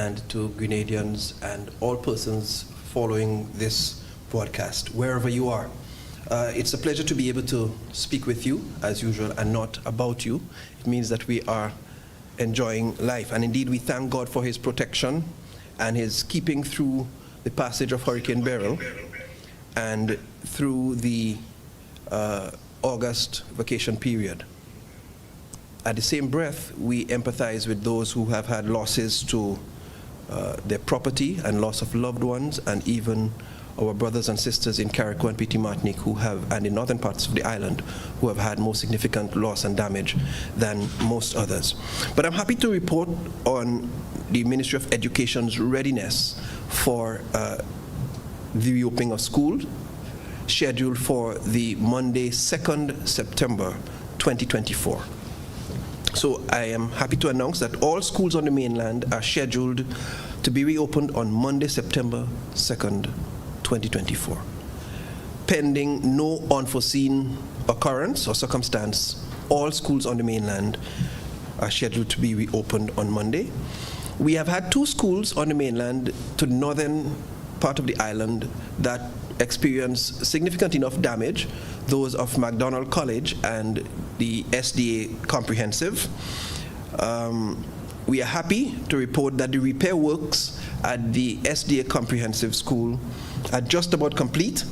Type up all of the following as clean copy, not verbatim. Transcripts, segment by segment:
and to Grenadians and all persons following this broadcast, wherever you are. It's a pleasure to be able to speak with you, as usual, and not about you. It means that we are enjoying life. And indeed, we thank God for his protection and his keeping through the passage of Hurricane Beryl and through the August vacation period. At the same breath, we empathize with those who have had losses to their property and loss of loved ones, and even our brothers and sisters in Carriacou and Petite Martinique who have, and in northern parts of the island, who have had more significant loss and damage than most others. But I'm happy to report on the Ministry of Education's readiness for the reopening of school, scheduled for the Monday, 2nd September 2024. So I am happy to announce that all schools on the mainland are scheduled to be reopened on Monday, September 2nd, 2024. Pending no unforeseen occurrence or circumstance, all schools on the mainland are scheduled to be reopened on Monday. We have had 2 schools on the mainland to the northern part of the island that experienced significant enough damage, those of MacDonald College and the SDA Comprehensive. We are happy to report that the repair works at the SDA Comprehensive School are just about complete,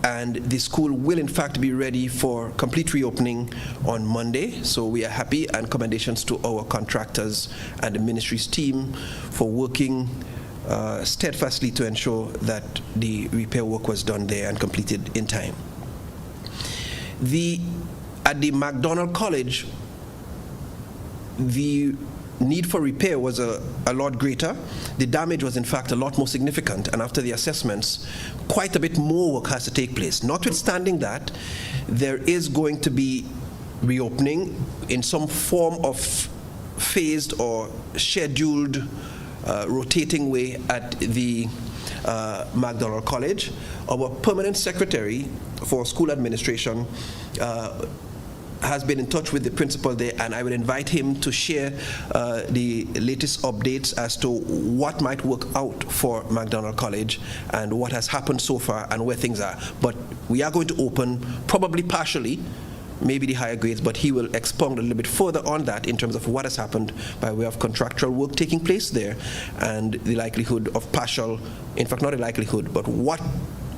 and the school will in fact be ready for complete reopening on Monday. So we are happy, and commendations to our contractors and the ministry's team for working steadfastly to ensure that the repair work was done there and completed in time. At the MacDonald College, the need for repair was a lot greater. The damage was in fact a lot more significant, and after the assessments, quite a bit more work has to take place. Notwithstanding that, there is going to be reopening in some form of phased or scheduled rotating way at the MacDonald College. Our permanent secretary for school administration has been in touch with the principal there, and I will invite him to share the latest updates as to what might work out for MacDonald College and what has happened so far and where things are. But we are going to open, probably partially, maybe the higher grades, but he will expound a little bit further on that in terms of what has happened by way of contractual work taking place there and the likelihood of partial, in fact not a likelihood, but what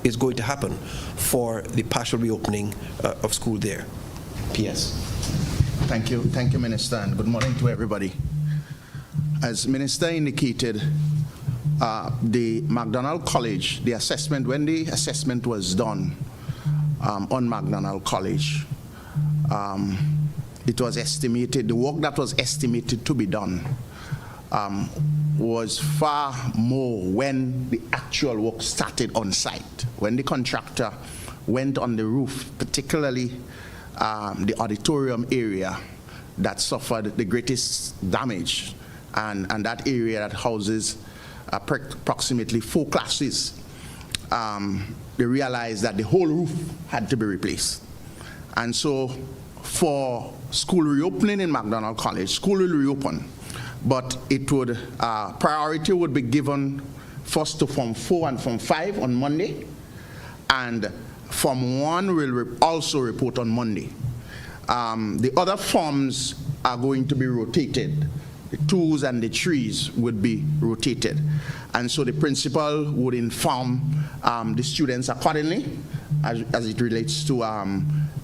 is going to happen for the partial reopening of school there. P.S. Thank you, Minister, and good morning to everybody. As Minister indicated, the MacDonald College, the assessment, when the assessment was done on MacDonald College, it was estimated, the work that was estimated to be done was far more when the actual work started on site. When the contractor went on the roof, particularly the auditorium area that suffered the greatest damage, and that area that houses approximately 4 classes, they realized that the whole roof had to be replaced. And so for school reopening in MacDonald College, school will reopen, but it would, priority would be given first to Form 4 and Form 5 on Monday, and Form 1 will also report on Monday. The other forms are going to be rotated. The 2s and the 3s would be rotated. And so the principal would inform the students accordingly as it relates to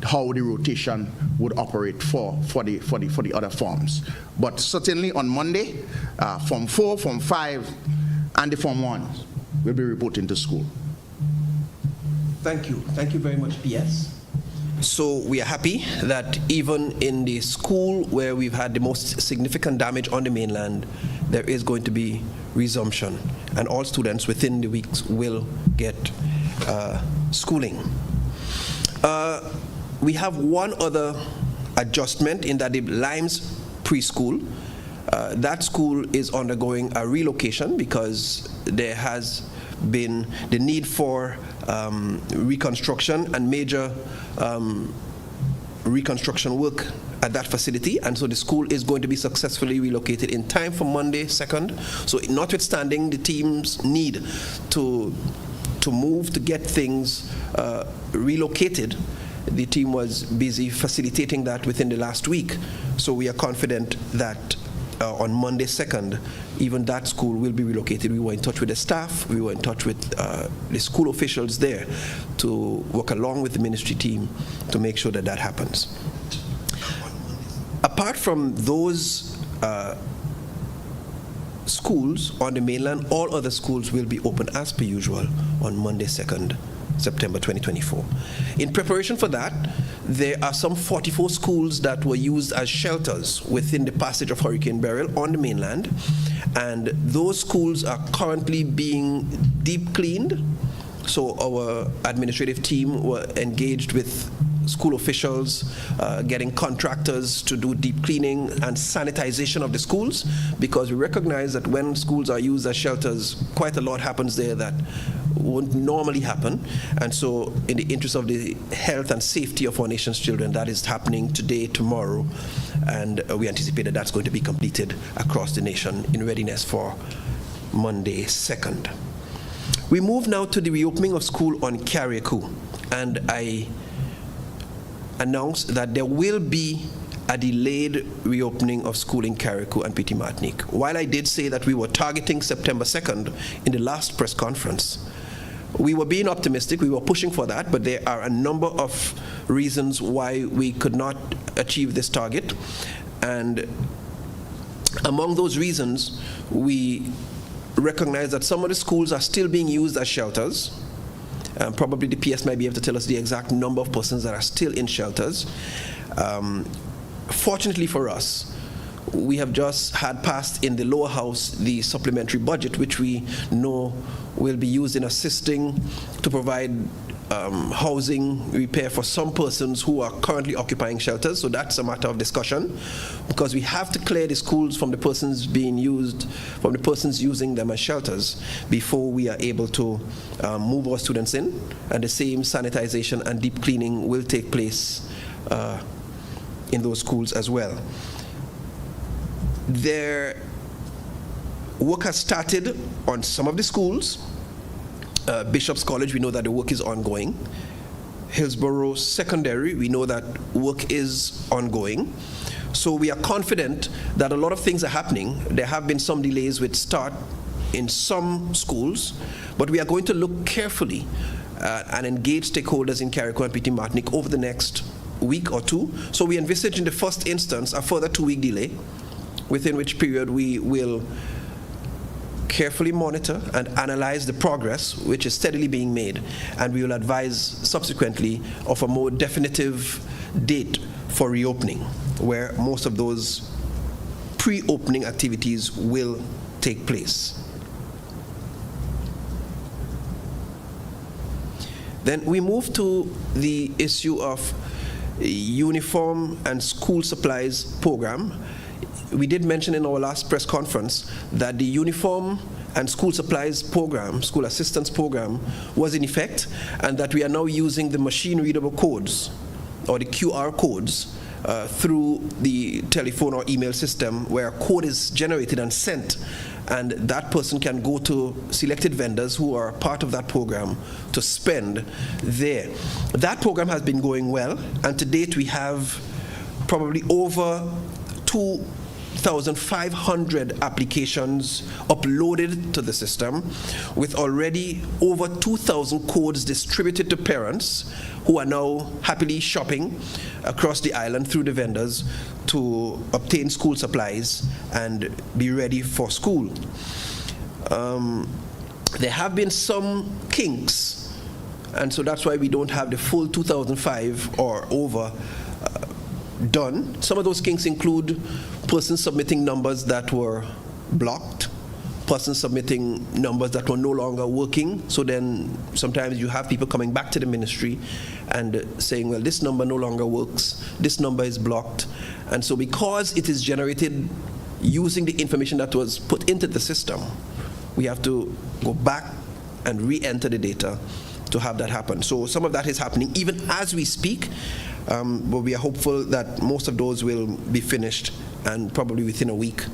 how the rotation would operate for the other forms. But certainly on Monday, Form 4, Form 5, and the Form 1s will be reporting to school. Thank you. Thank you very much, P.S. So we are happy that even in the school where we've had the most significant damage on the mainland, there is going to be resumption, and all students within the weeks will get schooling. We have one other adjustment in that the Limes preschool, that school is undergoing a relocation because there has been the need for reconstruction and major reconstruction work at that facility, and so the school is going to be successfully relocated in time for Monday 2nd. So notwithstanding the team's need to move to get things relocated, the team was busy facilitating that within the last week. So we are confident that on Monday 2nd, even that school will be relocated. We were in touch with the staff, we were in touch with the school officials there to work along with the ministry team to make sure that that happens. Apart from those schools on the mainland, all other schools will be open as per usual on Monday 2nd September 2024. In preparation for that, there are some 44 schools that were used as shelters within the passage of Hurricane Beryl on the mainland, and those schools are currently being deep cleaned. So our administrative team were engaged with school officials, getting contractors to do deep cleaning and sanitization of the schools, because we recognize that when schools are used as shelters, quite a lot happens there that wouldn't normally happen. And so in the interest of the health and safety of our nation's children, that is happening today, tomorrow, and we anticipate that that's going to be completed across the nation in readiness for Monday 2nd. We move now to the reopening of school on Carriacou, and I announce that there will be a delayed reopening of school in Carriacou and Petite Martinique. While I did say that we were targeting September 2nd in the last press conference, we were being optimistic, we were pushing for that, but there are a number of reasons why we could not achieve this target. And among those reasons, we recognize that some of the schools are still being used as shelters. Probably the PS might be able to tell us the exact number of persons that are still in shelters. Fortunately for us, we have just had passed in the lower house the supplementary budget, which we know will be used in assisting to provide housing repair for some persons who are currently occupying shelters. So that's a matter of discussion, because we have to clear the schools from the persons being used, from the persons using them as shelters, before we are able to move our students in. And the same sanitization and deep cleaning will take place in those schools as well. Their work has started on some of the schools. Bishop's College, we know that the work is ongoing. Hillsborough Secondary, we know that work is ongoing. So we are confident that a lot of things are happening. There have been some delays with start in some schools, but we are going to look carefully and engage stakeholders in Carriacou and Petite Martinique over the next week or two. So we envisage in the first instance a further 2-week delay, within which period we will carefully monitor and analyze the progress which is steadily being made, and we will advise subsequently of a more definitive date for reopening, where most of those pre-opening activities will take place. Then we move to the issue of uniform and school supplies program. We did mention in our last press conference that the uniform and school supplies program, school assistance program, was in effect, and that we are now using the machine readable codes, or the QR codes, through the telephone or email system, where a code is generated and sent, and that person can go to selected vendors who are part of that program to spend there. That program has been going well, and to date we have probably over 2,500 applications uploaded to the system, with already over 2,000 codes distributed to parents who are now happily shopping across the island through the vendors to obtain school supplies and be ready for school. There have been some kinks, and so that's why we don't have the full 2,005 or over done. Some of those kinks include persons submitting numbers that were blocked, persons submitting numbers that were no longer working. So then sometimes you have people coming back to the ministry and saying, well, this number no longer works, this number is blocked. And so because it is generated using the information that was put into the system, we have to go back and re-enter the data to have that happen. So some of that is happening even as we speak. but we are hopeful that most of those will be finished, and probably within a week,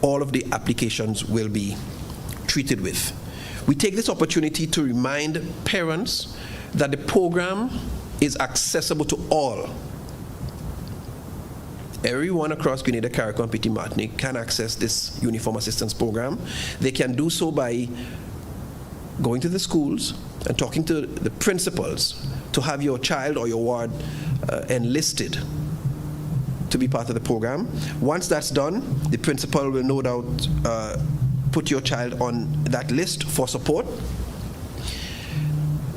all of the applications will be treated with. We take this opportunity to remind parents that the program is accessible to all. Everyone across Grenada, Carriacou, and Petite Martinique can access this Uniform Assistance Program. They can do so by going to the schools and talking to the principals to have your child or your ward enlisted to be part of the program. Once that's done, the principal will no doubt put your child on that list for support.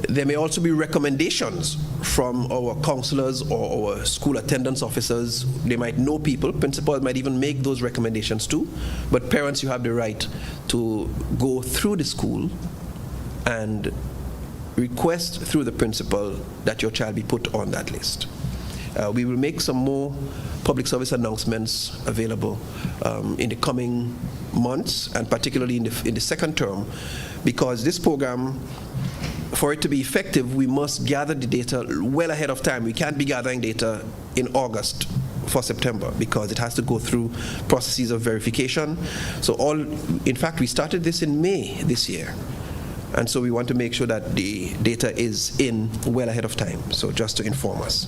There may also be recommendations from our counselors or our school attendance officers. They might know people. Principals might even make those recommendations too. But parents, you have the right to go through the school and request through the principal that your child be put on that list. We will make some more public service announcements available in the coming months, and particularly in the second term, because this program, for it to be effective, we must gather the data well ahead of time. We can't be gathering data in August for September because it has to go through processes of verification. So in fact, we started this in May this year. And so we want to make sure that the data is in well ahead of time, so just to inform us.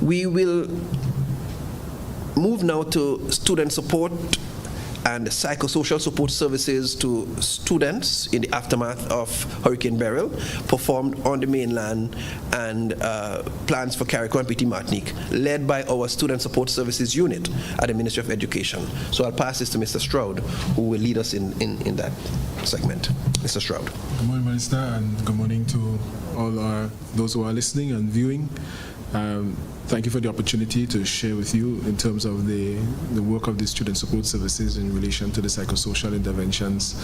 We will move now to student support and psychosocial support services to students in the aftermath of Hurricane Beryl, performed on the mainland, and plans for Carriacou and Petite Martinique, led by our Student Support Services Unit at the Ministry of Education. So I'll pass this to Mr. Stroud, who will lead us in that segment. Mr. Stroud. Good morning, Minister, and good morning to all those who are listening and viewing. Thank you for the opportunity to share with you in terms of the work of the student support services in relation to the psychosocial interventions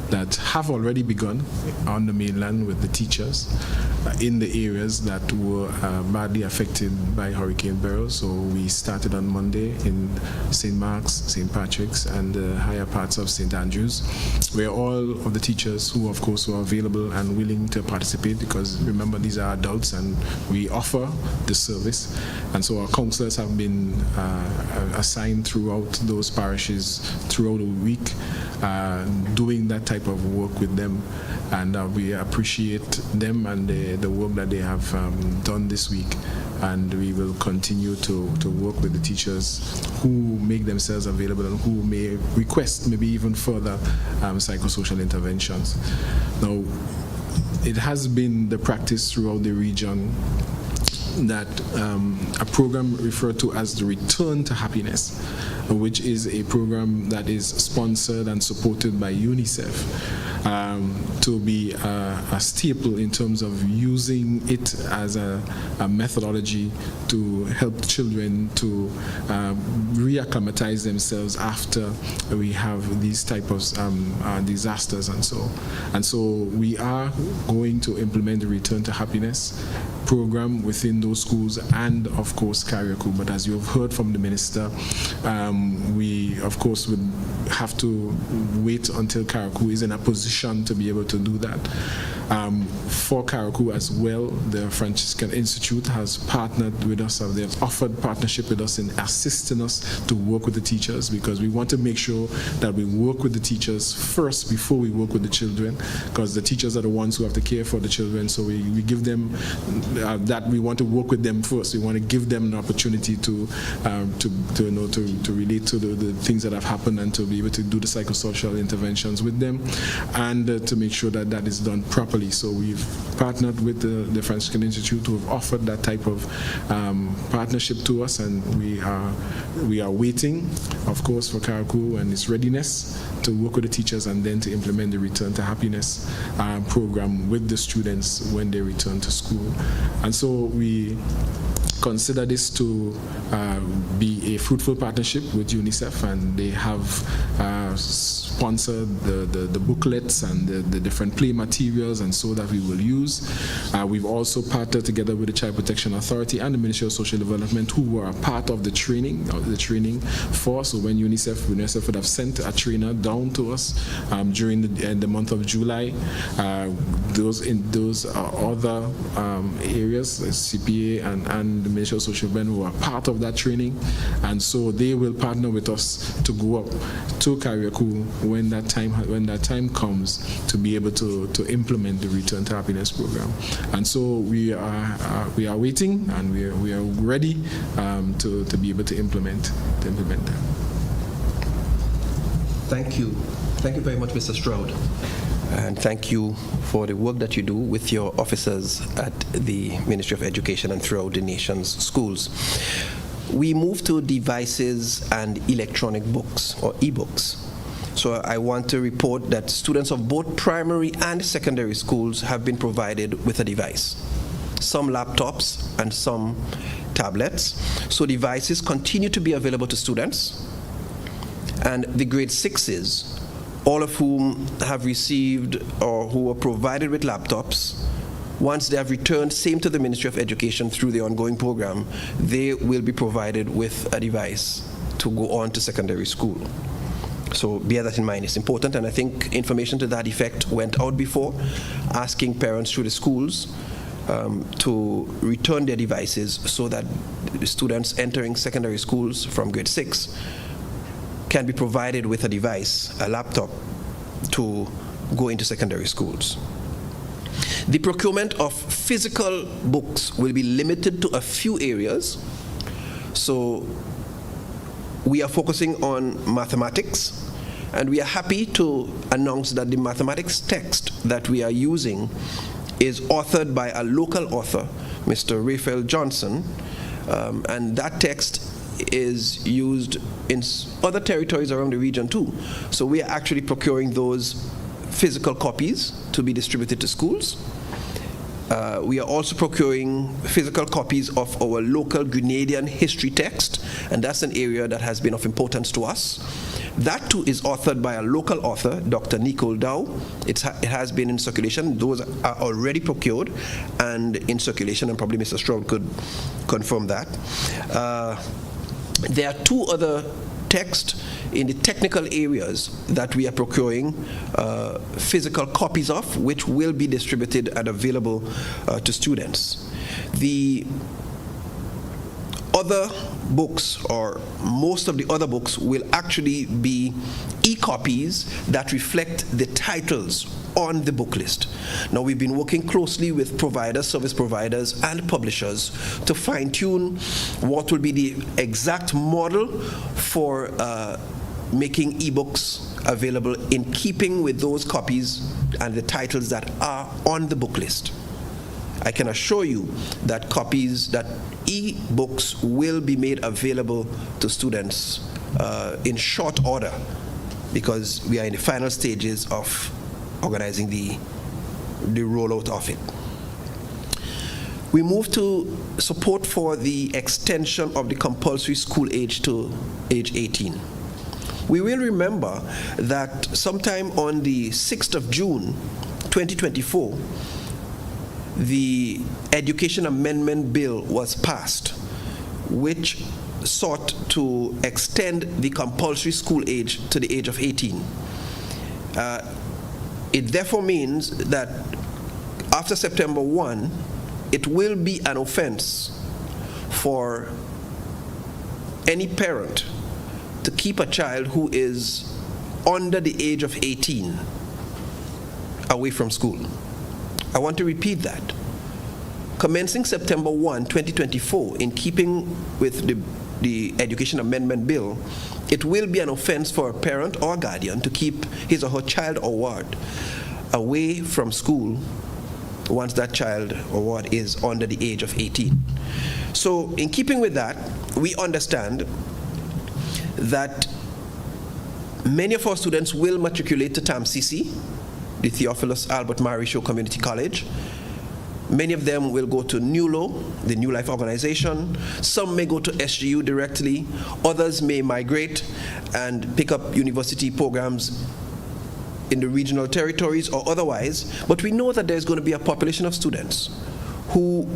that have already begun on the mainland with the teachers in the areas that were badly affected by Hurricane Beryl. So we started on Monday in St. Mark's, St. Patrick's, and the higher parts of St. Andrews, where all of the teachers who, of course, were available and willing to participate, because remember, these are adults and we offer the service. And so our counselors have been assigned throughout those parishes throughout the week, doing that type of work with them. And we appreciate them and the work that they have done this week. And we will continue to work with the teachers who make themselves available and who may request maybe even further psychosocial interventions. Now, it has been the practice throughout the region that a program referred to as the Return to Happiness, which is a program that is sponsored and supported by UNICEF, to be a staple in terms of using it as a methodology to help children to reacclimatize themselves after we have these type of disasters and so. And so we are going to implement the Return to Happiness program within those schools and, of course, Carriacou. But as you have heard from the Minister, we, of course, would have to wait until Carriacou is in a position to be able to do that. For Carriacou as well, the Franciscan Institute has partnered with us, they have offered partnership with us in assisting us to work with the teachers, because we want to make sure that we work with the teachers first before we work with the children, because the teachers are the ones who have to care for the children. So we give them that we want to work with them first. We want to give them an opportunity to relate to the things that have happened and to be able to do the psychosocial interventions with them, and to make sure that that is done properly. So we've partnered with the Franciscan Institute, who have offered that type of partnership to us, and we are waiting, of course, for Carriacou and its readiness to work with the teachers and then to implement the Return to Happiness program with the students when they return to school. And so we consider this to be a fruitful partnership with UNICEF, and they have sponsored the booklets and the different play materials and so that we will use. We've also partnered together with the Child Protection Authority and the Ministry of Social Development, who were a part of the training force. So when UNICEF would have sent a trainer down to us during the month of July, those other areas, CPA and the Ministry of Social Development, who are part of that training, and so they will partner with us to go up to Carriacou when that time comes to be able to implement the Return to Happiness program. And so we are waiting, and we are ready to be able to implement that. Thank you. Thank you very much, Mr. Stroud. And thank you for the work that you do with your officers at the Ministry of Education and throughout the nation's schools. We move to devices and electronic books, or e-books. So I want to report that students of both primary and secondary schools have been provided with a device. Some laptops and some tablets. So devices continue to be available to students. And the grade 6s, all of whom have received or who were provided with laptops, once they have returned same to the Ministry of Education through the ongoing program, they will be provided with a device to go on to secondary school. So bear that in mind, it's important, and I think information to that effect went out before, asking parents through the schools to return their devices so that students entering secondary schools from grade 6 can be provided with a device, a laptop, to go into secondary schools. The procurement of physical books will be limited to a few areas. So we are focusing on mathematics, and we are happy to announce that the mathematics text that we are using is authored by a local author, Mr. Raphael Johnson, and that text is used in other territories around the region too. So we are actually procuring those physical copies to be distributed to schools. We are also procuring physical copies of our local Grenadian history text, and that's an area that has been of importance to us. That too is authored by a local author, Dr. Nicole Dow. It has been in circulation. Those are already procured and in circulation, and probably Mr. Stroud could confirm that. There are two other texts in the technical areas that we are procuring physical copies of, which will be distributed and available to students. The other books, or most of the other books, will actually be e-copies that reflect the titles on the book list. Now, we've been working closely with providers, service providers, and publishers to fine-tune what will be the exact model for making e-books available in keeping with those copies and the titles that are on the book list. I can assure you that e-books will be made available to students in short order, because we are in the final stages of organizing the rollout of it. We move to support for the extension of the compulsory school age to age 18. We will remember that sometime on the 6th of June, 2024, the Education Amendment Bill was passed, which sought to extend the compulsory school age to the age of 18. It therefore means that after September 1, it will be an offense for any parent to keep a child who is under the age of 18 away from school. I want to repeat that. Commencing September 1, 2024, in keeping with the Education Amendment Bill, it will be an offense for a parent or guardian to keep his or her child or ward away from school once that child or ward is under the age of 18. So in keeping with that, we understand that many of our students will matriculate to TAMCC, the Theophilus Albert Marisho Community College, Many of them will go to NULO, the New Life Organization. Some may go to SGU directly. Others may migrate and pick up university programs in the regional territories or otherwise. But we know that there's going to be a population of students who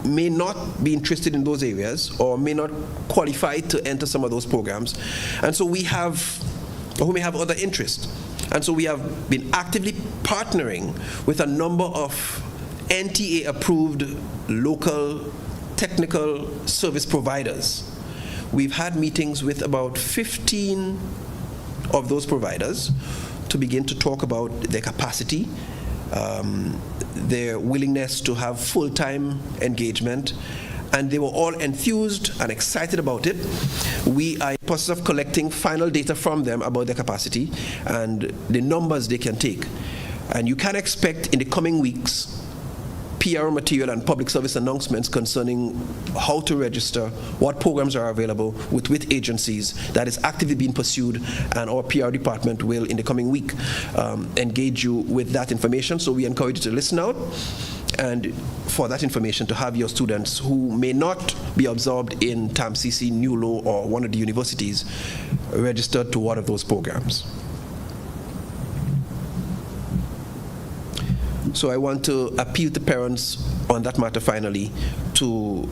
may not be interested in those areas or may not qualify to enter some of those programs. And so we have, or who may have other interests. And so we have been actively partnering with a number of NTA-approved local technical service providers. We've had meetings with about 15 of those providers to begin to talk about their capacity, their willingness to have full-time engagement, and they were all enthused and excited about it. We are in the process of collecting final data from them about their capacity and the numbers they can take. And you can expect in the coming weeks PR material and public service announcements concerning how to register, what programs are available, with which agencies. That is actively being pursued, and our PR department will, in the coming week, engage you with that information. So we encourage you to listen out, and for that information to have your students who may not be absorbed in TAMCC, NULO, or one of the universities registered to one of those programs. So I want to appeal to parents on that matter finally to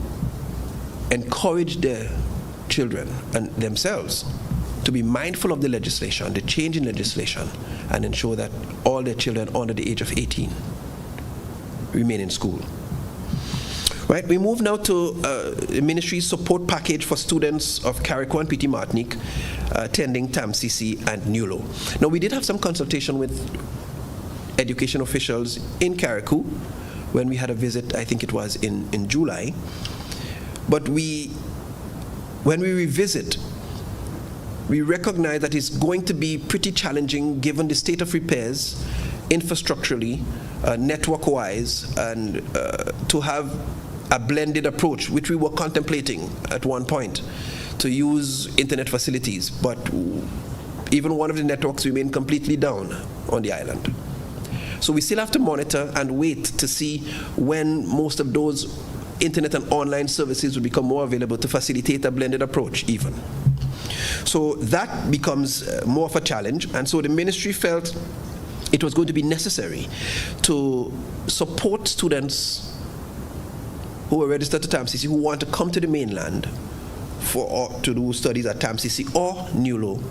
encourage their children and themselves to be mindful of the legislation, the change in legislation, and ensure that all their children under the age of 18 remain in school. Right, we move now to the ministry's support package for students of Carriacou and Petite Martinique attending TAMCC and NULO. Now, we did have some consultation with education officials in Carriacou when we had a visit, I think it was in July. But when we revisit, we recognize that it's going to be pretty challenging given the state of repairs, infrastructurally, network-wise, and to have a blended approach, which we were contemplating at one point, to use internet facilities. But even one of the networks remained completely down on the island. So we still have to monitor and wait to see when most of those internet and online services will become more available to facilitate a blended approach even. So that becomes more of a challenge, and so the ministry felt it was going to be necessary to support students who are registered to TAMCC who want to come to the mainland to do studies at TAMCC or NULO,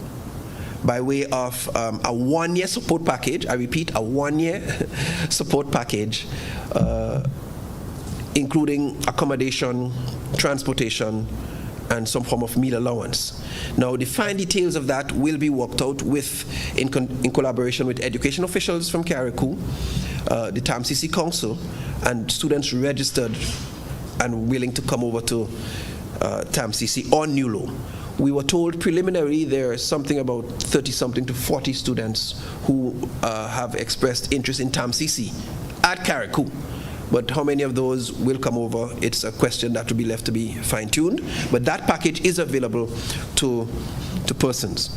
by way of a one-year support package. I repeat, a one-year support package, including accommodation, transportation, and some form of meal allowance. Now, the fine details of that will be worked out in collaboration with education officials from Carriacou, the TAMCC Council, and students registered and willing to come over to TAMCC or NULO. We were told preliminarily there are something about 30-something to 40 students who have expressed interest in TAMCC at Carriacou. But how many of those will come over, it's a question that will be left to be fine-tuned. But that package is available to persons.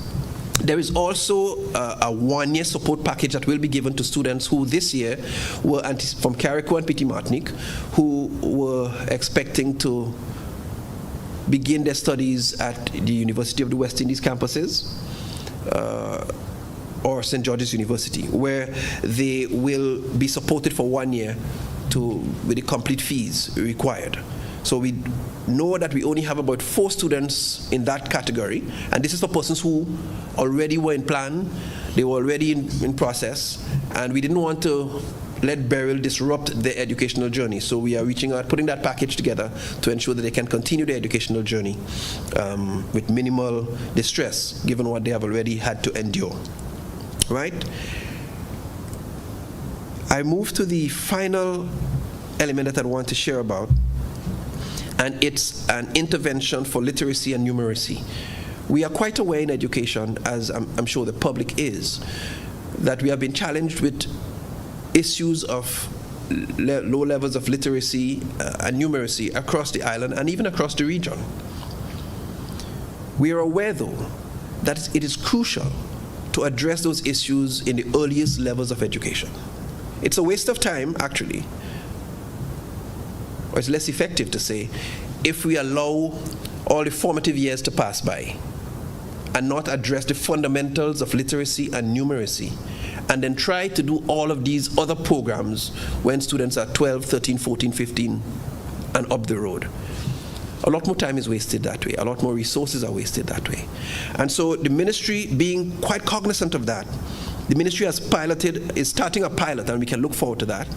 There is also a one-year support package that will be given to students who this year were from Carriacou and Petite Martinique, who were expecting to begin their studies at the University of the West Indies campuses or St. George's University, where they will be supported for 1 year with the complete fees required. So we know that we only have about 4 students in that category, and this is for persons who already were in plan, they were already in process, and we didn't want to let Beryl disrupt their educational journey. So we are reaching out, putting that package together to ensure that they can continue their educational journey with minimal distress, given what they have already had to endure. Right? I move to the final element that I want to share about, and it's an intervention for literacy and numeracy. We are quite aware in education, as I'm sure the public is, that we have been challenged with issues of low levels of literacy and numeracy across the island and even across the region. We are aware, though, that it is crucial to address those issues in the earliest levels of education. It's a waste of time, actually, or it's less effective to say, if we allow all the formative years to pass by and not address the fundamentals of literacy and numeracy, and then try to do all of these other programs when students are 12, 13, 14, 15, and up the road. A lot more time is wasted that way. A lot more resources are wasted that way. And so the ministry, being quite cognizant of that, the ministry is starting a pilot, and we can look forward to that,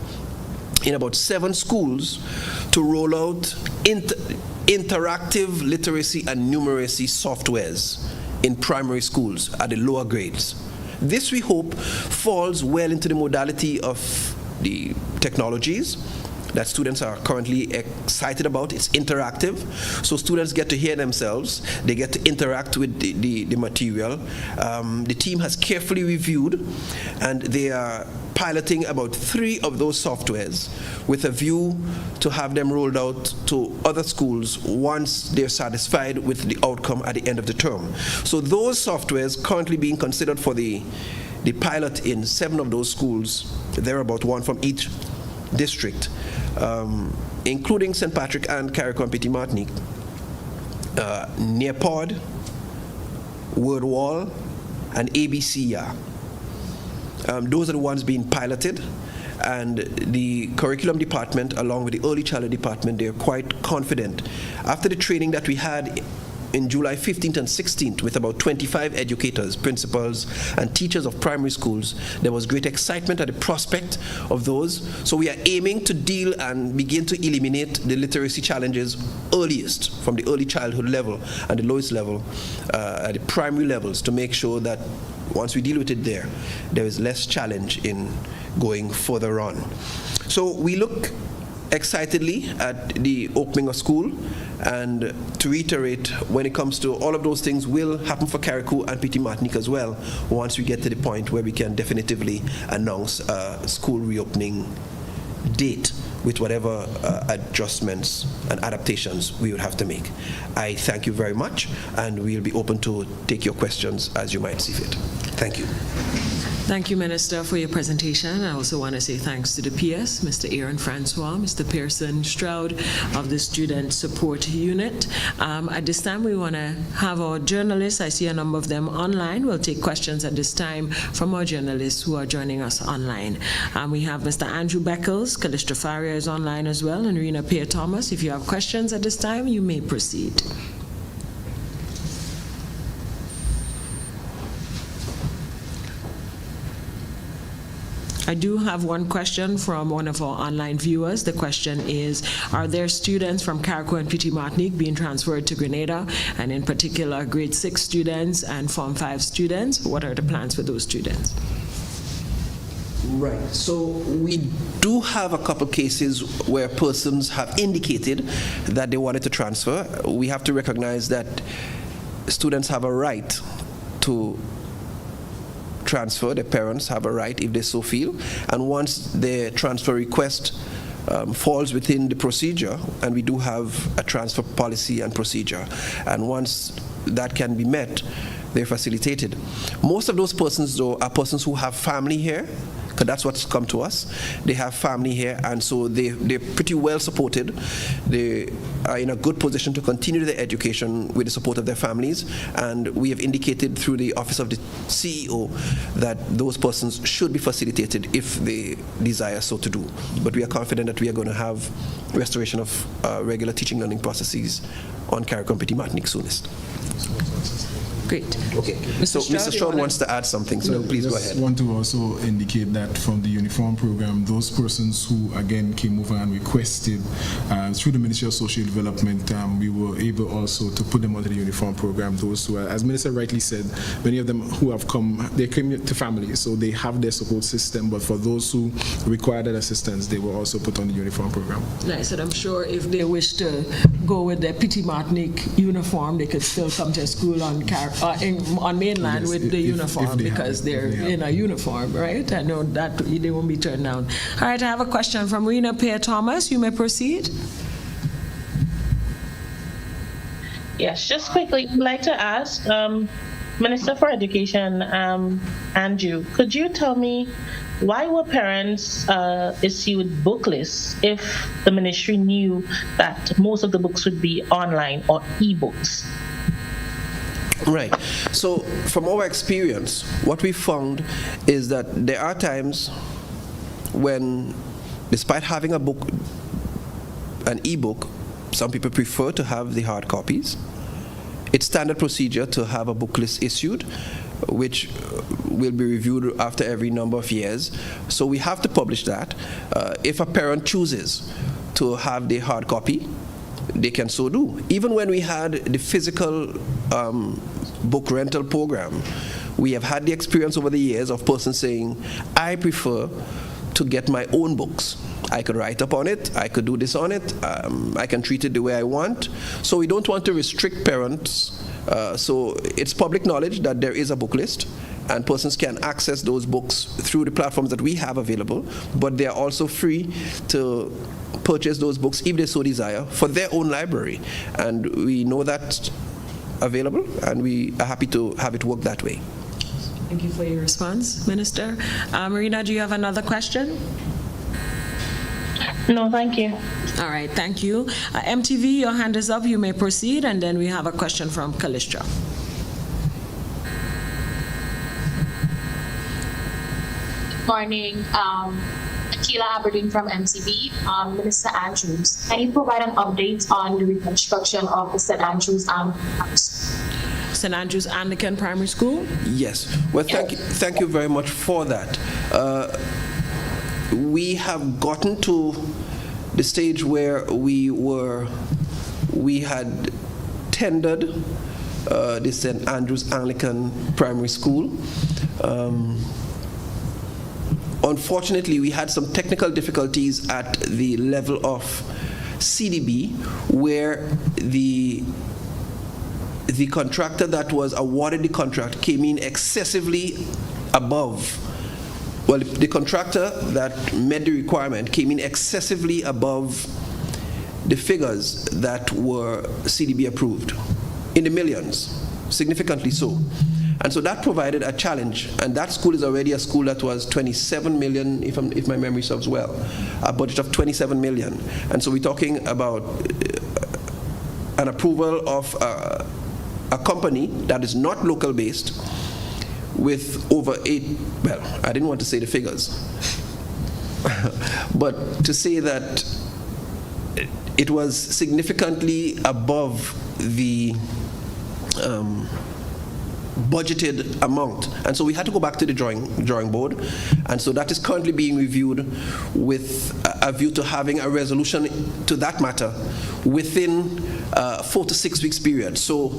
in about 7 schools to roll out interactive literacy and numeracy softwares in primary schools at the lower grades. This, we hope, falls well into the modality of the technologies that students are currently excited about. It's interactive, so students get to hear themselves, they get to interact with the material. The team has carefully reviewed, and they are piloting about 3 of those softwares with a view to have them rolled out to other schools once they're satisfied with the outcome at the end of the term. So those softwares currently being considered for the pilot in 7 of those schools, there are about 1 from each district, including St. Patrick and Carriacou and Petit Martinique, Nearpod, WordWall, and ABCYA. Those are the ones being piloted, and the curriculum department, along with the early childhood department, they're quite confident. After the training that we had in July 15th and 16th with about 25 educators, principals, and teachers of primary schools, there was great excitement at the prospect of those. So we are aiming to deal and begin to eliminate the literacy challenges earliest, from the early childhood level and the lowest level, at the primary levels, to make sure that once we deal with it there is less challenge in going further on. So we look excitedly at the opening of school, and to reiterate, when it comes to all of those things, will happen for Carriacou and Petit Martinique as well, once we get to the point where we can definitively announce a school reopening date with whatever adjustments and adaptations we would have to make. I thank you very much, and we'll be open to take your questions as you might see fit. Thank you. Thank you, Minister, for your presentation. I also want to say thanks to the PS, Mr. Aaron Francois, Mr. Pearson Stroud of the Student Support Unit. At this time, we want to have our journalists. I see a number of them online. We'll take questions at this time from our journalists who are joining us online. We have Mr. Andrew Beckles, Calista Faria is online as well, and Rena Pierre Thomas. If you have questions at this time, you may proceed. I do have one question from one of our online viewers. The question is, are there students from Carriacou and Petit Martinique being transferred to Grenada, and in particular grade 6 students and Form 5 students? What are the plans for those students? Right, so we do have a couple cases where persons have indicated that they wanted to transfer. We have to recognize that students have a right to transfer. Their parents have a right if they so feel, and once their transfer request falls within the procedure, and we do have a transfer policy and procedure, and once that can be met, they're facilitated. Most of those persons, though, are persons who have family here, because that's what's come to us. They have family here, and so they're pretty well supported. They are in a good position to continue their education with the support of their families, and we have indicated through the Office of the CEO that those persons should be facilitated if they desire so to do. But we are confident that we are going to have restoration of regular teaching learning processes on Carriacou and Petit Martinique soonest. Great. Okay. So Mr. Stroud wants to add something, so please go ahead. I want to also indicate that from the uniform program, those persons who again came over and requested through the Ministry of Social Development, we were able also to put them onto the uniform program. Those who are, as Minister rightly said, many of them who have come, they came to families, so they have their support system, but for those who required that assistance, they were also put on the uniform program. Nice, and I'm sure if they wish to go with their Petit Martinique uniform, they could still come to school on mainland, yes, with the uniform, because they're in a uniform, right? I know that they won't be turned down. All right, I have a question from Rena Pierre Thomas. You may proceed. Yes, just quickly, I'd like to ask, Minister for Education, Andrew, could you tell me why were parents issued book lists if the ministry knew that most of the books would be online or e-books? Right. So, from our experience, what we found is that there are times when, despite having a book, an e-book, some people prefer to have the hard copies. It's standard procedure to have a book list issued, which will be reviewed after every number of years. So we have to publish that. If a parent chooses to have the hard copy, they can so do. Even when we had the physical book rental program, we have had the experience over the years of persons saying, I prefer to get my own books. I could write up on it, I could do this on it, I can treat it the way I want. So we don't want to restrict parents. So it's public knowledge that there is a book list, and persons can access those books through the platforms that we have available, but they are also free to purchase those books if they so desire for their own library. And we know that's available, and we are happy to have it work that way. Thank you for your response, Minister. Marina, do you have another question? No, thank you. All right, thank you. MTV, your hand is up. You may proceed, and then we have a question from Kalistra. Morning. Akila Aberdeen from MCB. Minister Andrews, can you provide an update on the reconstruction of the St. Andrews St. Andrews Anglican Primary School? Yes. Well, thank you very much for that. We have gotten to the stage where we had tendered the St. Andrews Anglican Primary School. Unfortunately, we had some technical difficulties at the level of CDB, where the contractor that was awarded the contract came in excessively above. Well, the contractor that met the requirement came in excessively above the figures that were CDB approved, in the millions, significantly so. And so that provided a challenge, and that school is already a school that was 27 million, if my memory serves well, a budget of 27 million. And so we're talking about an approval of a company that is not local based, with over I didn't want to say the figures, but to say that it was significantly above the budgeted amount. And so we had to go back to the drawing board, and so that is currently being reviewed with a view to having a resolution to that matter within 4 to 6 weeks period. So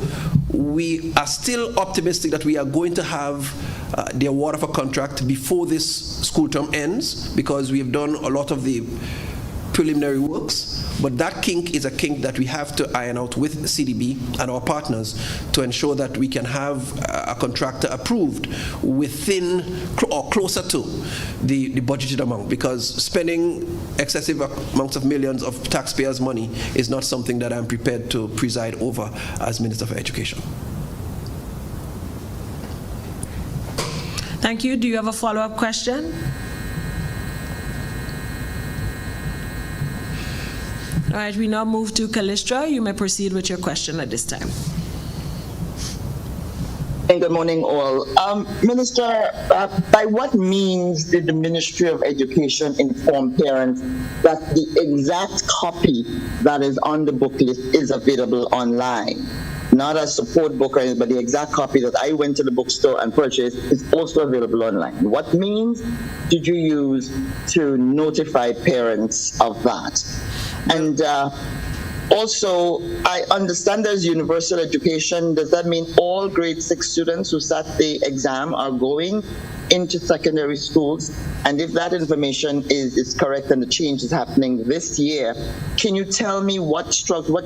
we are still optimistic that we are going to have the award of a contract before this school term ends, because we have done a lot of the preliminary works, but that kink is a kink that we have to iron out with CDB and our partners to ensure that we can have a contractor approved within or closer to the budgeted amount, because spending excessive amounts of millions of taxpayers' money is not something that I'm prepared to preside over as Minister for Education. Thank you. Do you have a follow-up question? All right, we now move to Kalistra. You may proceed with your question at this time. And good morning, all. Minister, by what means did the Ministry of Education inform parents that the exact copy that is on the book list is available online? Not a support book or anything, but the exact copy that I went to the bookstore and purchased is also available online. What means did you use to notify parents of that? And also, I understand there's universal education. Does that mean all grade 6 students who sat the exam are going into secondary schools? And if that information is correct and the change is happening this year, can you tell me what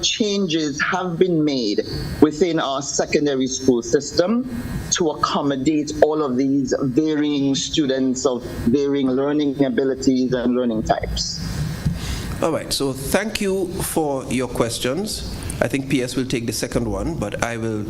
changes have been made within our secondary school system to accommodate all of these varying students of varying learning abilities and learning types? All right, so thank you for your questions. I think PS will take the second one, but I will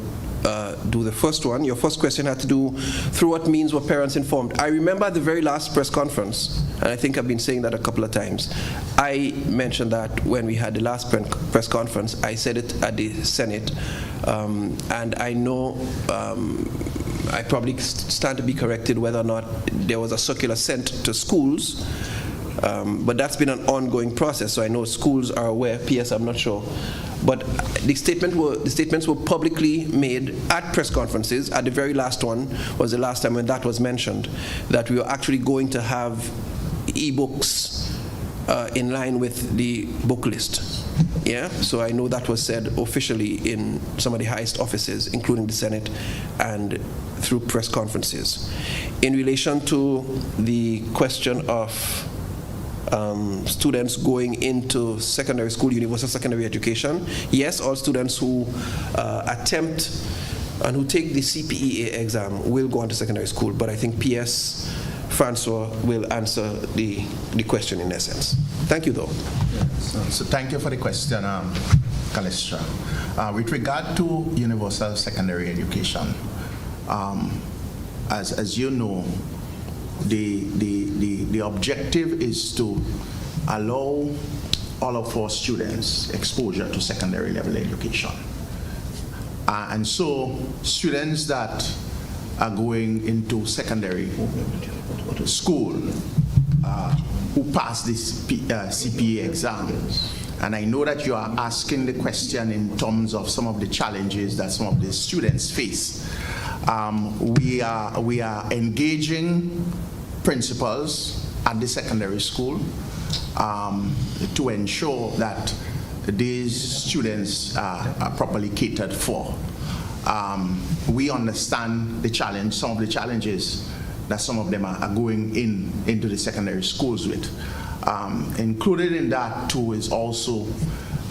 do the first one. Your first question had to do through what means were parents informed. I remember at the very last press conference, and I think I've been saying that a couple of times, I mentioned that when we had the last press conference. I said it at the Senate, and I know I probably stand to be corrected whether or not there was a circular sent to schools, but that's been an ongoing process, so I know schools are aware. PS, I'm not sure. But the statements were publicly made at press conferences. At the very last one was the last time when that was mentioned, that we were actually going to have e-books in line with the book list. Yeah, so I know that was said officially in some of the highest offices, including the Senate, and through press conferences. In relation to the question of students going into secondary school, universal secondary education, yes, all students who attempt and who take the CPEA exam will go on to secondary school, but I think PS Francois will answer the question in essence. Thank you, though. So thank you for the question, Calestra. With regard to universal secondary education, as you know, the objective is to allow all of our students exposure to secondary level education. And so students that are going into secondary school who pass this CPA exam, and I know that you are asking the question in terms of some of the challenges that some of the students face. We are engaging principals at the secondary school to ensure that these students are properly catered for. We understand the challenge, some of the challenges that some of them are going into the secondary schools with. Included in that too is also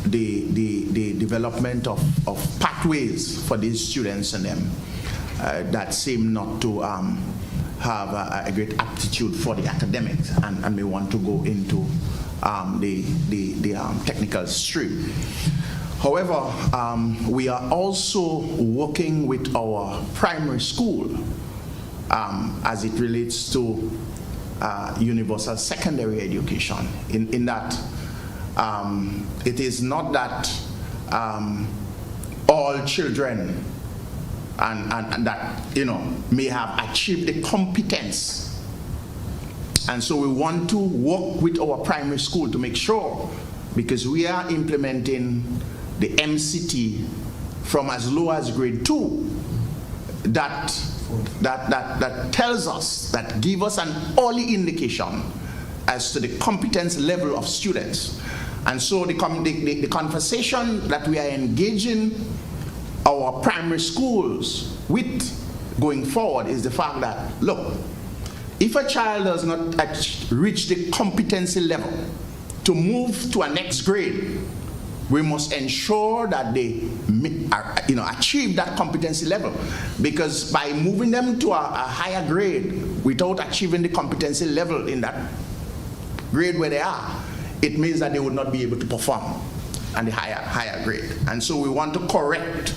the development of pathways for these students and them that seem not to have a great aptitude for the academics and may want to go into the technical stream. However, we are also working with our primary school as it relates to universal secondary education, in that it is not that all children and that may have achieved the competence. And so we want to work with our primary school to make sure, because we are implementing the MCT from as low as grade 2, that tells us, that give us an early indication as to the competence level of students. And so the conversation that we are engaging our primary schools with going forward is the fact that, look, if a child does not reach the competency level to move to a next grade, we must ensure that they achieve that competency level, because by moving them to a higher grade without achieving the competency level in that grade where they are, it means that they would not be able to perform at the higher grade. And so we want to correct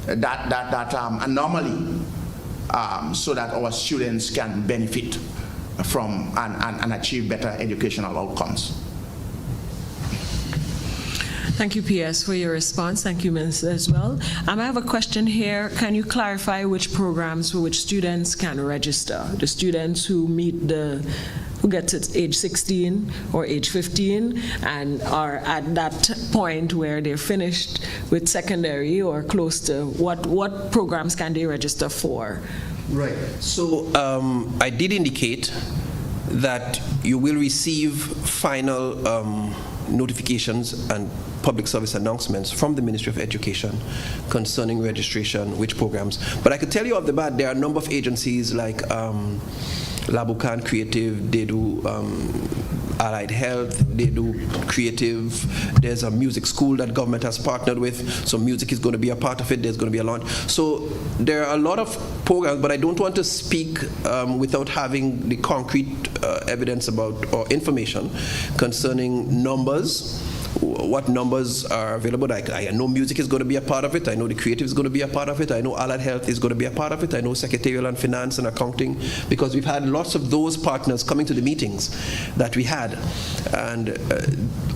that anomaly so that our students can benefit from and achieve better educational outcomes. Thank you, PS, for your response. Thank you, Minister, as well. I have a question here. Can you clarify which programs for which students can register? The students who who get to age 16 or age 15 and are at that point where they're finished with secondary or close to, what programs can they register for? Right. So I did indicate that you will receive final notifications and public service announcements from the Ministry of Education concerning registration, which programs. But I could tell you off the bat, there are a number of agencies like Labukan Creative, they do Allied Health, they do Creative. There's a music school that government has partnered with, so music is going to be a part of it. There's going to be a launch. So there are a lot of programs, but I don't want to speak without having the concrete evidence about or information concerning numbers what numbers are available. I know music is going to be a part of it. I know the creative is going to be a part of it. I know allied health is going to be a part of it. I know secretarial and finance and accounting, because we've had lots of those partners coming to the meetings that we had, and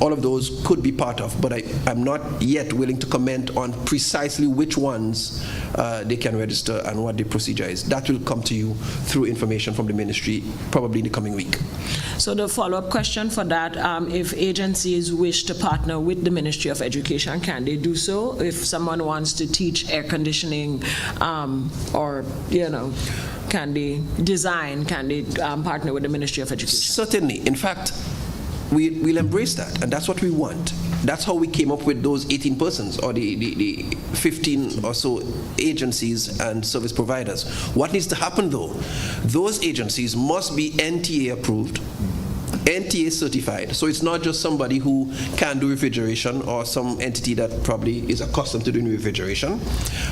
all of those could be part of, but I'm not yet willing to comment on precisely which ones they can register and what the procedure is. That will come to you through information from the ministry probably in the coming week. So the follow-up question for that, if agencies wish to partner with the Ministry of Education, can they do so? If someone wants to teach air conditioning or, can they partner with the Ministry of Education? Certainly. In fact, we'll embrace that, and that's what we want. That's how we came up with those 18 persons, or the 15 or so agencies and service providers. What needs to happen, though? Those agencies must be NTA approved, NTA certified. So it's not just somebody who can do refrigeration or some entity that probably is accustomed to doing refrigeration,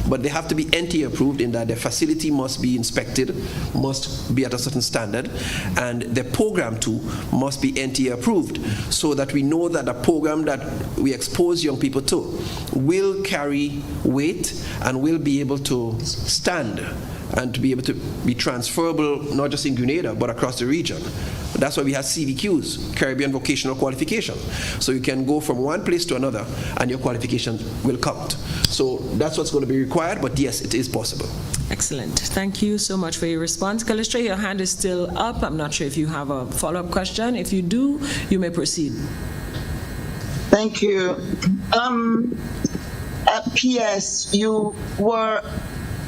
but they have to be NTA approved in that their facility must be inspected, must be at a certain standard, and their program too must be NTA approved, so that we know that a program that we expose young people to will carry weight and will be able to stand and to be able to be transferable, not just in Grenada, but across the region. That's why we have CVQs, Caribbean Vocational Qualification. So you can go from one place to another and your qualifications will count. So that's what's going to be required, but yes, it is possible. Excellent. Thank you so much for your response. Callistra, your hand is still up. I'm not sure if you have a follow-up question. If you do, you may proceed. Thank you. P.S., you were,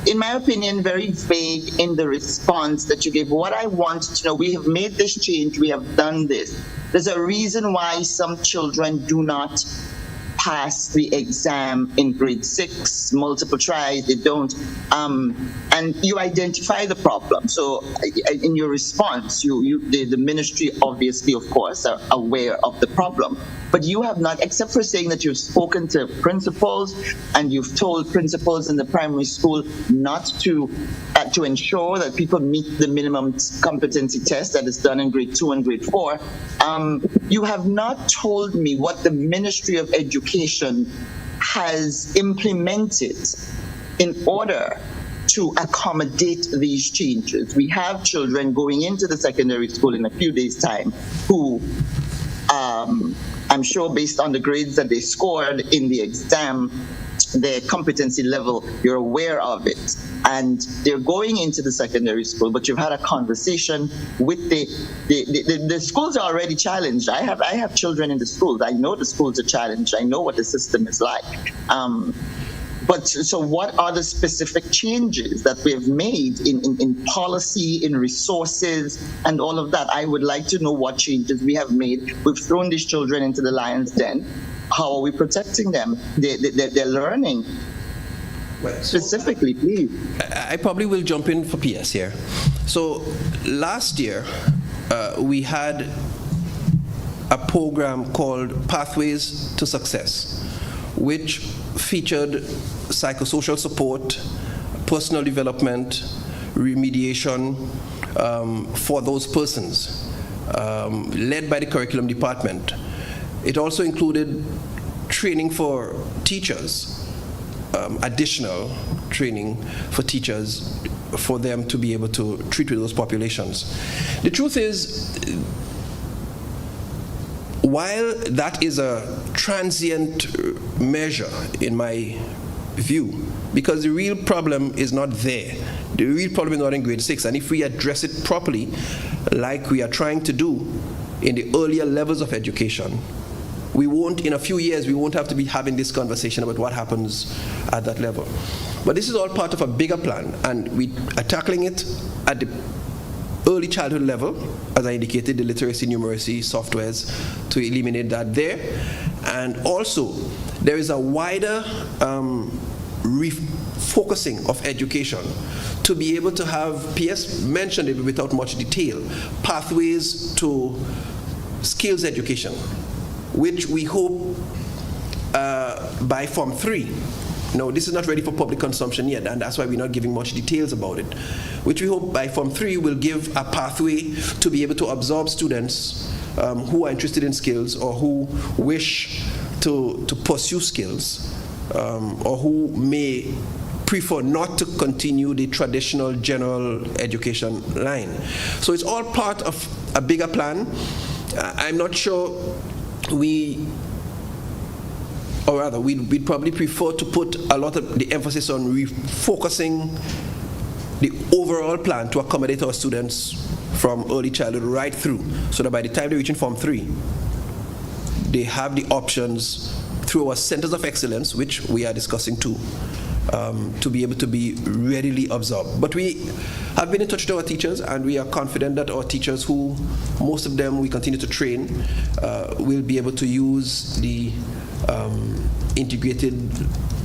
in my opinion, very vague in the response that you gave. What I want to know, we have made this change, we have done this. There's a reason why some children do not pass the exam in grade 6, multiple tries, they don't. And you identify the problem. So in your response, the ministry obviously, of course, are aware of the problem. But you have not, except for saying that you've spoken to principals and you've told principals in the primary school not to ensure that people meet the minimum competency test that is done in grade 2 and grade 4. You have not told me what the Ministry of Education has implemented in order to accommodate these changes. We have children going into the secondary school in a few days' time who, I'm sure based on the grades that they scored in the exam, their competency level, you're aware of it. And they're going into the secondary school, but you've had a conversation with the schools are already challenged. I have children in the schools. I know the schools are challenged. I know what the system is like. But so what are the specific changes that we have made in policy, in resources, and all of that? I would like to know what changes we have made. We've thrown these children into the lion's den. How are we protecting them? They're learning. Well, specifically, please. I probably will jump in for PS here. So last year, we had a program called Pathways to Success, which featured psychosocial support, personal development, remediation for those persons, led by the curriculum department. It also included training for teachers, additional training for teachers for them to be able to treat with those populations. The truth is, while that is a transient measure in my view, because the real problem is not there. The real problem is not in grade 6, and if we address it properly, like we are trying to do in the earlier levels of education, we won't, in a few years, we won't have to be having this conversation about what happens at that level. But this is all part of a bigger plan, and we are tackling it at the early childhood level, as I indicated, the literacy, numeracy softwares to eliminate that there. And also, there is a wider refocusing of education to be able to have, PS mentioned it without much detail, pathways to skills education, which we hope by Form 3. No, this is not ready for public consumption yet, and that's why we're not giving much details about it, which we hope by Form 3 will give a pathway to be able to absorb students who are interested in skills or who wish to pursue skills or who may prefer not to continue the traditional general education line. So it's all part of a bigger plan. I'm not sure we'd probably prefer to put a lot of the emphasis on refocusing the overall plan to accommodate our students from early childhood right through, so that by the time they reach in Form 3, they have the options through our centers of excellence, which we are discussing too, to be able to be readily absorbed. But we have been in touch with our teachers, and we are confident that our teachers, who most of them we continue to train, will be able to use the integrated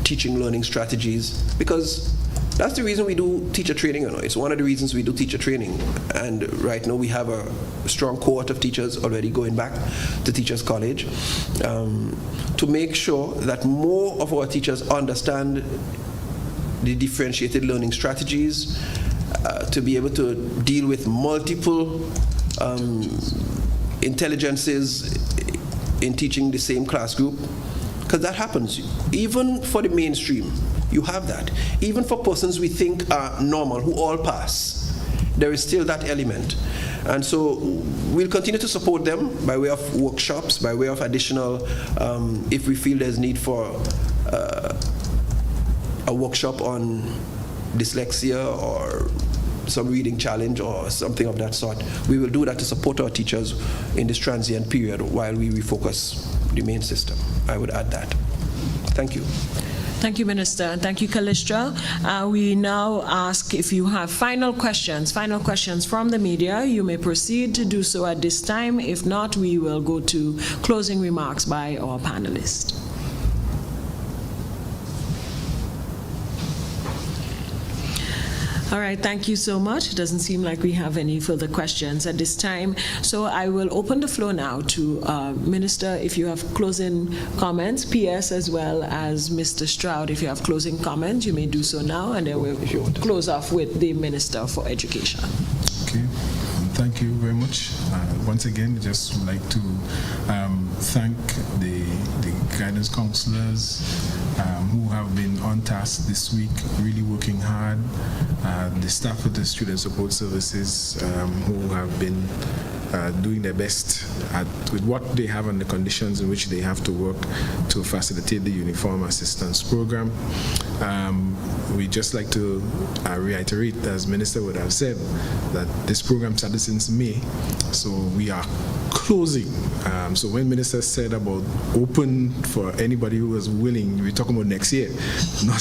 teaching learning strategies, because that's the reason we do teacher training. It's one of the reasons we do teacher training. And right now we have a strong cohort of teachers already going back to Teachers College to make sure that more of our teachers understand the differentiated learning strategies, to be able to deal with multiple intelligences in teaching the same class group, because that happens. Even for the mainstream, you have that. Even for persons we think are normal, who all pass, there is still that element. And so we'll continue to support them by way of workshops, by way of additional, if we feel there's need for a workshop on dyslexia or some reading challenge or something of that sort. We will do that to support our teachers in this transient period while we refocus the main system. I would add that. Thank you. Thank you, Minister, and thank you, Kalistra. We now ask if you have final questions from the media. You may proceed to do so at this time. If not, we will go to closing remarks by our panelists. All right, thank you so much. It doesn't seem like we have any further questions at this time. So I will open the floor now to Minister, if you have closing comments, PS as well as Mr. Stroud, if you have closing comments, you may do so now, and then we'll close off with the Minister for Education. Okay, thank you very much. Once again, I just would like to thank the guidance counselors who have been on task this week, really working hard, the staff of the Student Support Services who have been doing their best with what they have and the conditions in which they have to work to facilitate the Uniform Assistance Program. We just like to reiterate, as Minister would have said, that this program started since May, so we are closing. So when Minister said about open for anybody who was willing, we're talking about next year, not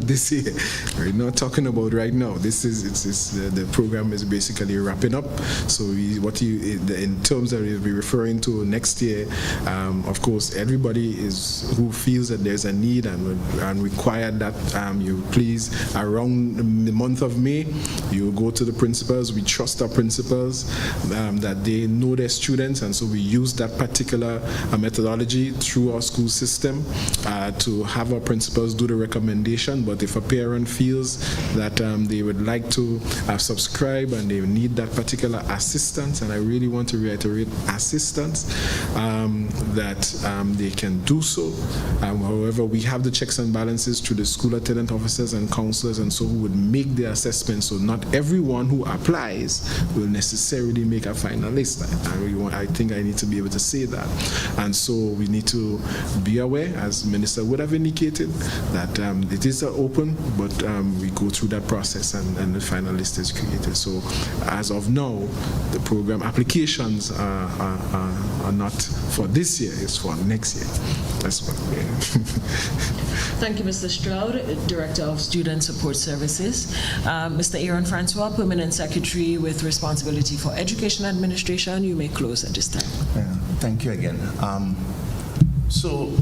this year. We're not talking about right now. This is the program is basically wrapping up. So in terms that we'll be referring to next year, of course, everybody who feels that there's a need and required that you please, around the month of May, you go to the principals. We trust our principals that they know their students, and so we use that particular methodology through our school system to have our principals do the recommendation. But if a parent feels that they would like to subscribe and they need that particular assistance, and I really want to reiterate assistance, that they can do so. However, we have the checks and balances through the school attendant officers and counselors, and so who would make the assessment. So not everyone who applies will necessarily make a finalist. I think I need to be able to say that. And so we need to be aware, as Minister would have indicated, that it is open, but we go through that process and the final list is created. So as of now, the program applications are not for this year, it's for next year. That's what we Thank you, Mr. Stroud, Director of Student Support Services. Mr. Aaron Francois, Permanent Secretary with responsibility for Education Administration, you may close at this time. Thank you again. So,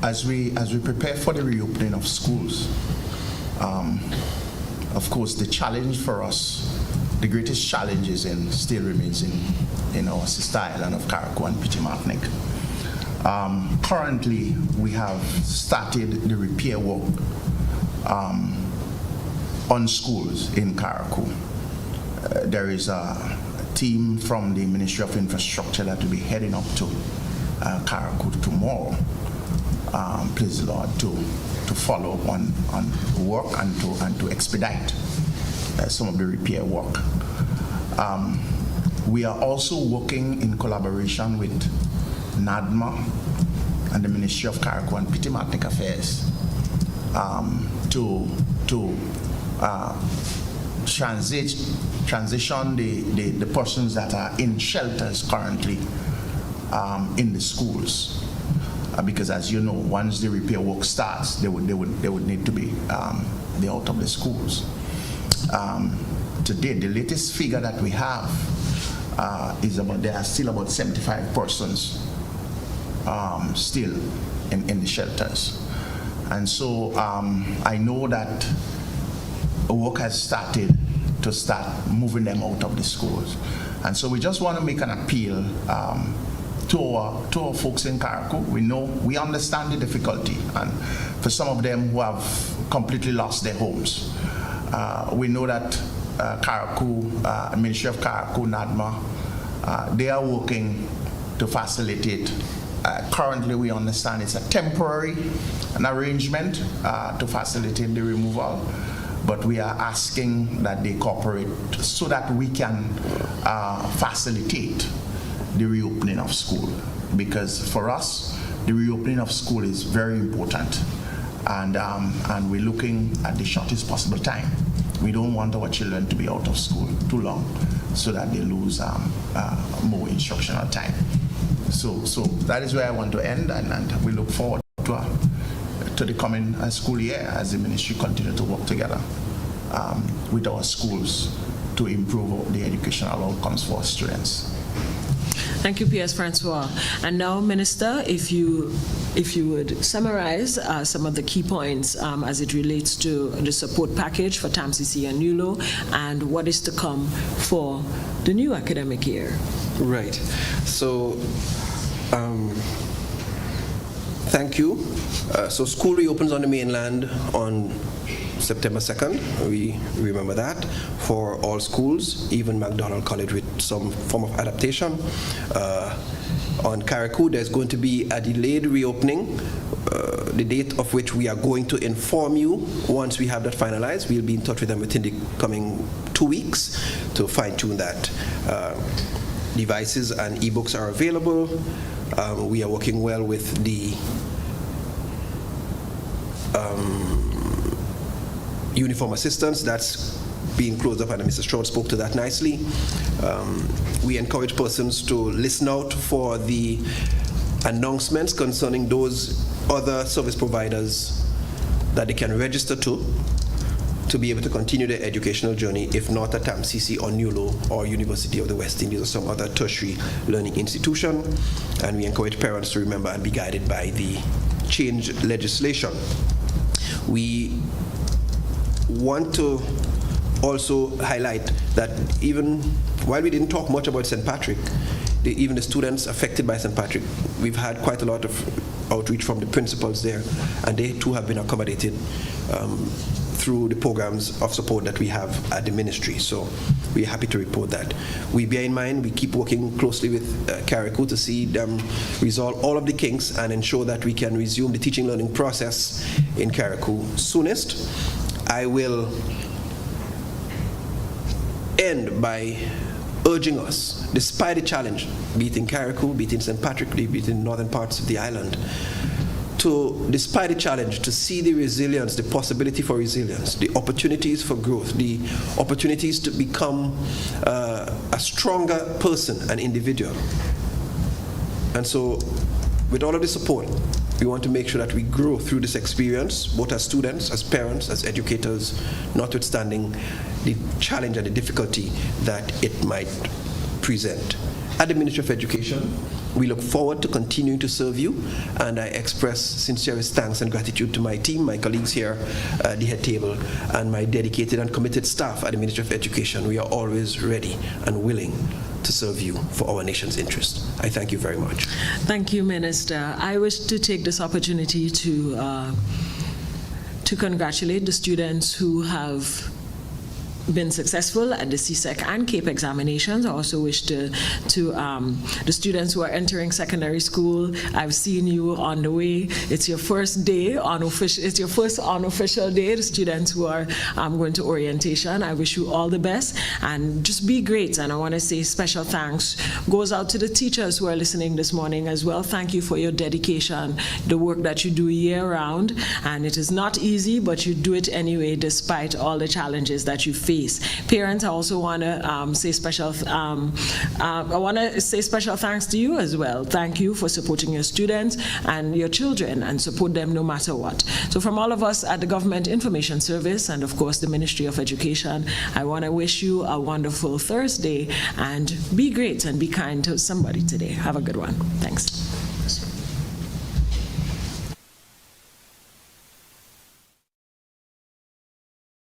as we prepare for the reopening of schools, of course, the challenge for us, the greatest challenge still remains in our sister island of Carriacou and Petit-Martinique. Currently, we have started the repair work on schools in Carriacou. There is a team from the Ministry of Infrastructure that will be heading up to Carriacou tomorrow. Please the Lord to follow on work and to expedite some of the repair work. We are also working in collaboration with NADMA and the Ministry of Carriacou and Petit Martinique Affairs to transition the persons that are in shelters currently in the schools. Because as you know, once the repair work starts, they would need to be out of the schools. Today, the latest figure that we have is there are still about 75 persons still in the shelters. And so I know that work has started to start moving them out of the schools. And so we just want to make an appeal to our folks in Carriacou. We understand the difficulty, and for some of them who have completely lost their homes. We know that Carriacou, Ministry of Carriacou, NADMA, they are working to facilitate. Currently, we understand it's a temporary arrangement to facilitate the removal, but we are asking that they cooperate so that we can facilitate the reopening of school, because for us, the reopening of school is very important, and we're looking at the shortest possible time. We don't want our children to be out of school too long so that they lose more instructional time. So that is where I want to end, and we look forward to the coming school year as the ministry continue to work together with our schools to improve the educational outcomes for our students. Thank you, P.S. Francois. And now, Minister, if you would summarize some of the key points as it relates to the support package for TAMCC and NULO, and what is to come for the new academic year. Right. So, thank you. So school reopens on the mainland on September 2nd. We remember that for all schools, even MacDonald College with some form of adaptation. On Carriacou, there's going to be a delayed reopening, the date of which we are going to inform you once we have that finalized. We'll be in touch with them within the coming 2 weeks to fine-tune that. Devices and e-books are available. We are working well with the uniform assistance. That's being closed up, and Mr. Stroud spoke to that nicely. We encourage persons to listen out for the announcements concerning those other service providers that they can register to be able to continue their educational journey, if not at TAMCC or NULO or University of the West Indies or some other tertiary learning institution. And we encourage parents to remember and be guided by the change legislation. We want to also highlight that even while we didn't talk much about St. Patrick, even the students affected by St. Patrick, we've had quite a lot of outreach from the principals there, and they too have been accommodated through the programs of support that we have at the ministry. So we're happy to report that. We bear in mind, we keep working closely with Carriacou to see them resolve all of the kinks and ensure that we can resume the teaching learning process in Carriacou soonest. I will end by urging us, despite the challenge, be it in Carriacou, be it in St. Patrick, be it in northern parts of the island, despite the challenge, to see the resilience, the possibility for resilience, the opportunities for growth, the opportunities to become a stronger person, an individual. And so, with all of the support, we want to make sure that we grow through this experience, both as students, as parents, as educators, notwithstanding the challenge and the difficulty that it might present. At the Ministry of Education, we look forward to continuing to serve you, and I express sincerest thanks and gratitude to my team, my colleagues here at the head table, and my dedicated and committed staff at the Ministry of Education. We are always ready and willing to serve you for our nation's interest. I thank you very much. Thank you, Minister. I wish to take this opportunity to congratulate the students who have been successful at the CSEC and CAPE examinations. I also wish to the students who are entering secondary school. I've seen you on the way. It's your first day it's your first unofficial day. The students who are going to orientation, I wish you all the best and just be great. And I want to say special thanks goes out to the teachers who are listening this morning as well. Thank you for your dedication, the work that you do year round. And it is not easy, but you do it anyway, despite all the challenges that you face. Parents, I also want to say special thanks to you as well. Thank you for supporting your students and your children and support them no matter what. So from all of us at the Government Information Service and of course the Ministry of Education, I want to wish you a wonderful Thursday and be great and be kind to somebody today. Have a good one. Thanks.